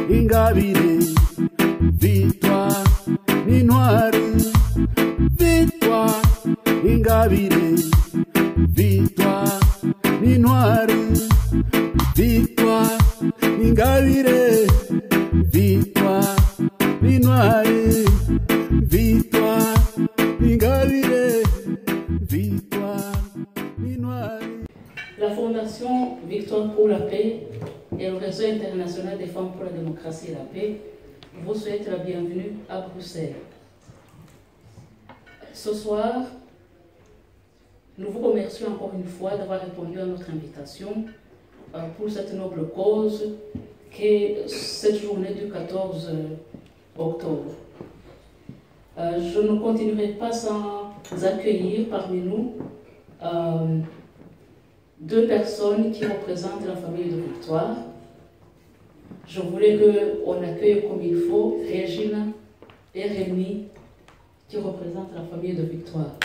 Ingabire, victoire, ni noire, victoire, Ingabire, victoire, ni noire, victoire, Ingabire, victoire, ni noire, victoire, Ingabire, victoire, ni noire. La Fondation Victoire pour la paix et le Réseau international des femmes pour la démocratie et la paix vous souhaitent la bienvenue à Bruxelles. Ce soir, nous vous remercions encore une fois d'avoir répondu à notre invitation pour cette noble cause qu'est cette journée du 14 octobre. Je ne continuerai pas sans accueillir parmi nous deux personnes qui représentent la famille de Victoire. Je voulais qu'on accueille comme il faut Régina et Rémi qui représentent la famille de Victoire.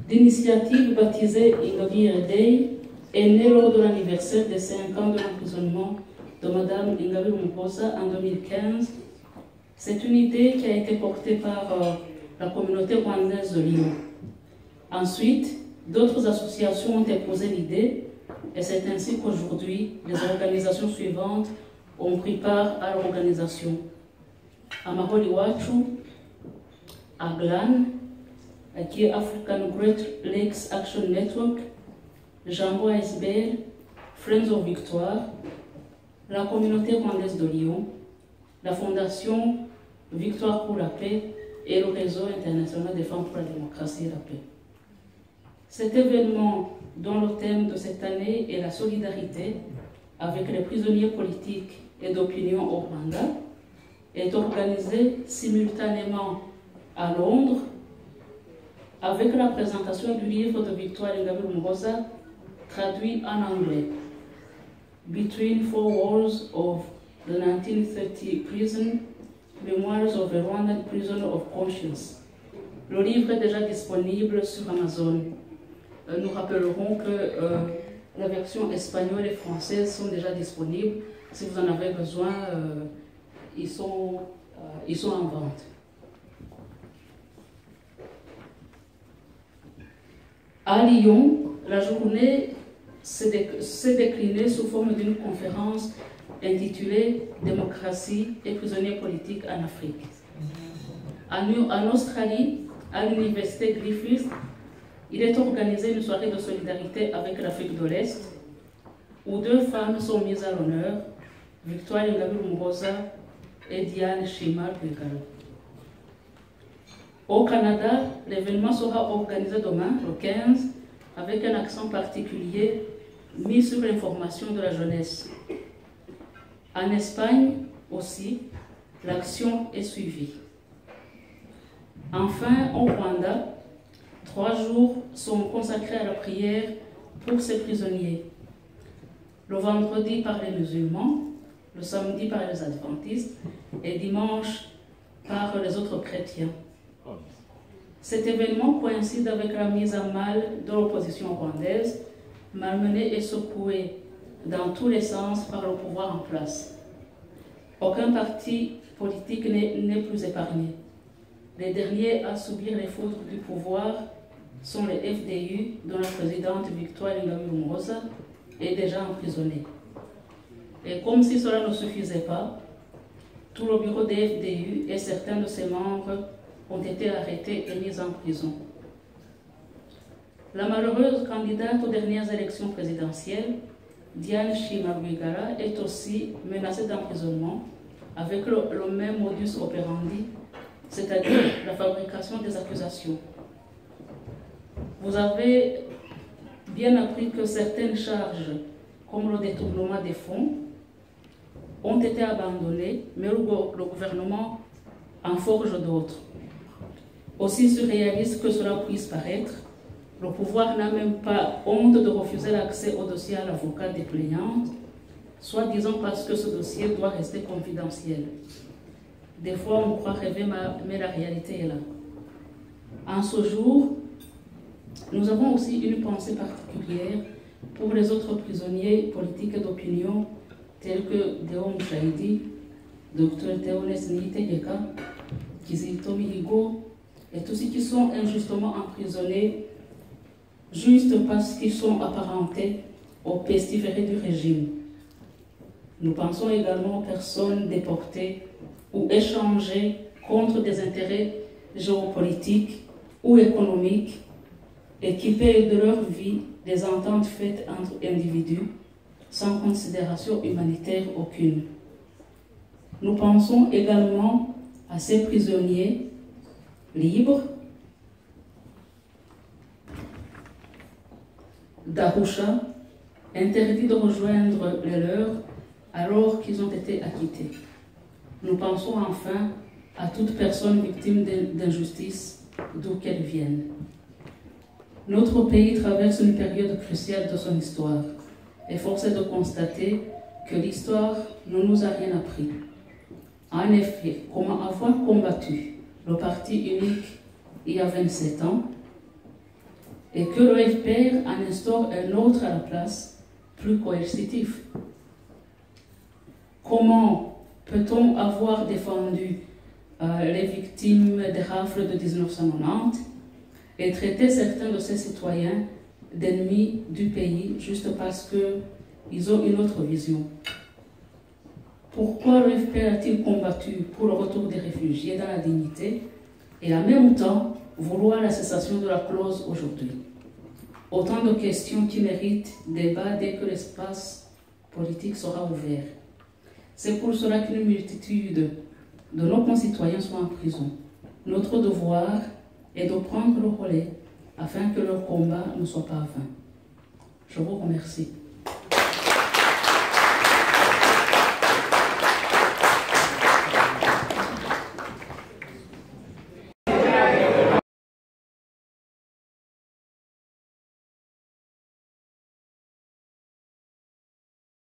L'initiative baptisée Ingabire Day est née lors de l'anniversaire des 5 ans de l'emprisonnement de Mme Ingabire Umuhoza en 2015. C'est une idée qui a été portée par la communauté rwandaise de Lyon. Ensuite, d'autres associations ont déposé l'idée et c'est ainsi qu'aujourd'hui, les organisations suivantes ont pris part à l'organisation. Amahoro Iwacu, Aglan, qui est African Great Lakes Action Network, Jambo ASBL, Friends of Victoire, la communauté rwandaise de Lyon, la Fondation Victoire pour la paix et le Réseau international des femmes pour la démocratie et la paix. Cet événement, dont le thème de cette année est la solidarité avec les prisonniers politiques et d'opinion au Rwanda, est organisé simultanément à Londres avec la présentation du livre de Victoire Ingabire Umuhoza, traduit en anglais, Between Four Walls of the 1930 Prison, Memoirs of a Rwandan Prisoner of Conscience. Le livre est déjà disponible sur Amazon. Nous rappellerons que la version espagnole et française sont déjà disponibles. Si vous en avez besoin, ils sont en vente. À Lyon, la journée s'est déclinée sous forme d'une conférence intitulée « Démocratie et prisonniers politiques en Afrique ». En Australie, à l'université Griffith, il est organisé une soirée de solidarité avec l'Afrique de l'Est, où deux femmes sont mises à l'honneur, Victoire Ingabire Umuhoza et Diane Shima Rwigara. Au Canada, l'événement sera organisé demain, le 15, avec un accent particulier mis sur l'information de la jeunesse. En Espagne aussi, l'action est suivie. Enfin, au Rwanda, 3 jours sont consacrés à la prière pour ces prisonniers. Le vendredi par les musulmans, le samedi par les adventistes et dimanche par les autres chrétiens. Cet événement coïncide avec la mise à mal de l'opposition rwandaise, malmenée et secouée dans tous les sens par le pouvoir en place. Aucun parti politique n'est plus épargné. Les derniers à subir les foudres du pouvoir sont les FDU, dont la présidente Victoire Ingabire Umuhoza est déjà emprisonnée. Et comme si cela ne suffisait pas, tout le bureau des FDU et certains de ses membres ont été arrêtés et mis en prison. La malheureuse candidate aux dernières élections présidentielles, Diane Shima Rwigara, est aussi menacée d'emprisonnement avec le même modus operandi, c'est-à-dire la fabrication des accusations. Vous avez bien appris que certaines charges comme le détournement des fonds, ont été abandonnés, mais le gouvernement en forge d'autres. Aussi surréaliste que cela puisse paraître, le pouvoir n'a même pas honte de refuser l'accès au dossier à l'avocat des plaignantes, soit disant parce que ce dossier doit rester confidentiel. Des fois, on croit rêver, mais la réalité est là. En ce jour, nous avons aussi une pensée particulière pour les autres prisonniers politiques d'opinion tels que Deo Mouchaïdi, Dr Théonès Niyitegeka, Kizito Mihigo, et tous ceux qui sont injustement emprisonnés juste parce qu'ils sont apparentés aux pestiférés du régime. Nous pensons également aux personnes déportées ou échangées contre des intérêts géopolitiques ou économiques et qui payent de leur vie des ententes faites entre individus sans considération humanitaire aucune. Nous pensons également à ces prisonniers libres d'Arusha, interdits de rejoindre les leurs alors qu'ils ont été acquittés. Nous pensons enfin à toute personne victime d'injustice, d'où qu'elle vienne. Notre pays traverse une période cruciale de son histoire et force est de constater que l'histoire ne nous a rien appris. En effet, comment avoir combattu le parti unique il y a 27 ans et que le FPR en instaure un autre à la place, plus coercitif. Comment peut-on avoir défendu les victimes des rafles de 1990 et traiter certains de ses citoyens d'ennemis du pays juste parce qu'ils ont une autre vision? Pourquoi le FPR a-t-il combattu pour le retour des réfugiés dans la dignité et en même temps vouloir la cessation de la clause aujourd'hui? Autant de questions qui méritent débat dès que l'espace politique sera ouvert. C'est pour cela qu'une multitude de nos concitoyens sont en prison. Notre devoir est de prendre le relais afin que leur combat ne soit pas vain. Je vous remercie.